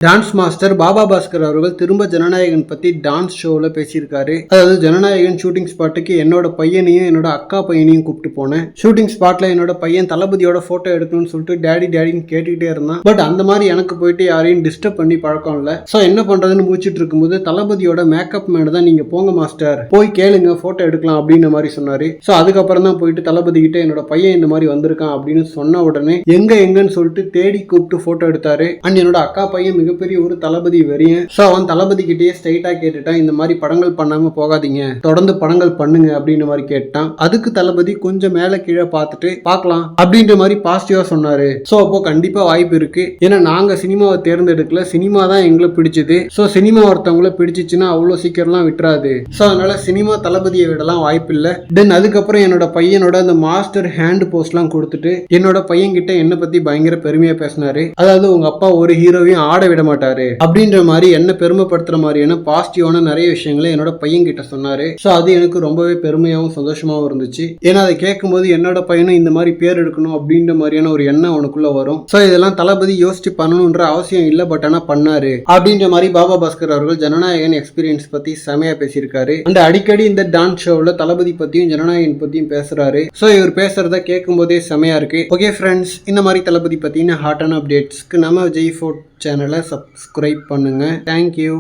Dance master Baba Bhaskar அவர்கள் திரும்ப ஜனநாயகன் பத்தி டான்ஸ் ஷோல பேசியிருக்காரு. அதாவது ஜனநாயகன் ஷூட்டிங் ஸ்பாட்டுக்கு என்னோட பையனையும் என்னோட அக்கா பையனையும் கூப்பிட்டு போனேன். ஷூட்டிங் ஸ்பாட்ல என்னோட பையன் தளபதியோட போட்டோ எடுக்கணும்னு சொல்லிட்டு டேடின்னு கேட்டுக்கிட்டே இருந்தான். பட் அந்த மாதிரி எனக்கு போயிட்டு யாரையும் டிஸ்டர்ப் பண்ணி பழக்கம் இல்ல. சோ என்ன பண்றதுன்னு முடிச்சிட்டு இருக்கும்போது தளபதியோட மேக்கப் மேன் தான் நீங்க போங்க மாஸ்டர், போய் கேளுங்க போட்டோ எடுக்கலாம் அப்படின்ற மாதிரி சொன்னாரு. சோ அதுக்கப்புறம் தான் போயிட்டு தளபதி கிட்ட என்னோட பையன் இந்த மாதிரி வந்திருக்கான் அப்படின்னு சொன்ன உடனே எங்கன்னு சொல்லிட்டு தேடி கூப்பிட்டு போட்டோ எடுத்தாரு. அண்ட் என்னோட அக்கா பையன் மிகப்பெரிய ஒரு தளபதி வெறியன். சோ அவன் தளபதி கிட்டே ஸ்ட்ரைட்டா கேட்டுட்டான், இந்த மாதிரி படங்கள் பண்ணாம போகாதீங்க, தொடர்ந்து படங்கள் பண்ணுங்க அப்படின்னு மாதிரி கேட்டான். அதுக்கு தளபதி கொஞ்சம் மேல கீழே பார்த்துட்டு பார்க்கலாம் அப்படின்ற மாதிரி பாசிட்டிவா சொன்னாரு. சோ அப்போ கண்டிப்பா வாய்ப்பு இருக்கு. ஏன்னா நாங்க சினிமாவை தேர்ந்தெடுக்கல, சினிமா தான் எங்களை பிடிச்சது. சோ சினிமா ஒருத்தவங்களை பிடிச்சிச்சுன்னா அவ்வளவு சீக்கிரம்லாம் விட்டுறாது. சோ அதனால சினிமா தளபதியை விடலாம் வாய்ப்பு இல்லை. தென் அதுக்கப்புறம் என்னோட பையனோட அந்த மாஸ்டர் ஹேண்ட் போஸ்ட் எல்லாம் கொடுத்துட்டு என்னோட பையன் கிட்ட என்ன பத்தி பயங்கர பெருமையா பேசினாரு. அதாவது உங்க அப்பா ஒரு ஹீரோவையும் ஆட விட மாட்டாரு அப்படின்ற மாதிரி என்ன பெருமைப்படுத்துற மாதிரியான பாசிட்டிவான நிறைய விஷயங்களை என்னோட பையன் கிட்ட சொன்னாரு. சோ அது எனக்கு ரொம்பவே பெருமையாவும் சந்தோஷமாவும் இருந்துச்சு. ஏன்னா அதை கேட்கும்போது என்னோட பையனும் இந்த மாதிரி பேர் எடுக்கணும் அப்படின்ற மாதிரியான ஒரு எண்ணம் அவனுக்குள்ள வரும். சோ இதெல்லாம் தளபதி யோசிச்சு பண்ணணும்ன்ற அவசியம் இல்லை, பட் ஆனா பண்ணாரு அப்படின்ற மாதிரி பாபா பாஸ்கர் அவர்கள் ஜனநாயகன் எக்ஸ்பீரியன்ஸ் பத்தி செமையா பேசியிருக்காரு. அந்த அடிக்கடி இந்த டான்ஸ் ஷோவில் தளபதி பத்தியும் ஜனநாயகன் பத்தியும் பேசுறாரு. சோ இவர் பேசுறத கேட்கும் போதே செமையா இருக்கு. ஓகே ஃப்ரெண்ட்ஸ், இந்த மாதிரி தளபதி பத்தின ஹாட்டான அப்டேட்ஸ்க்கு நம்ம விஜய் ஃபோர்ட் சேனலை சப்ஸ்கிரைப் பண்ணுங்க. தேங்க்யூ.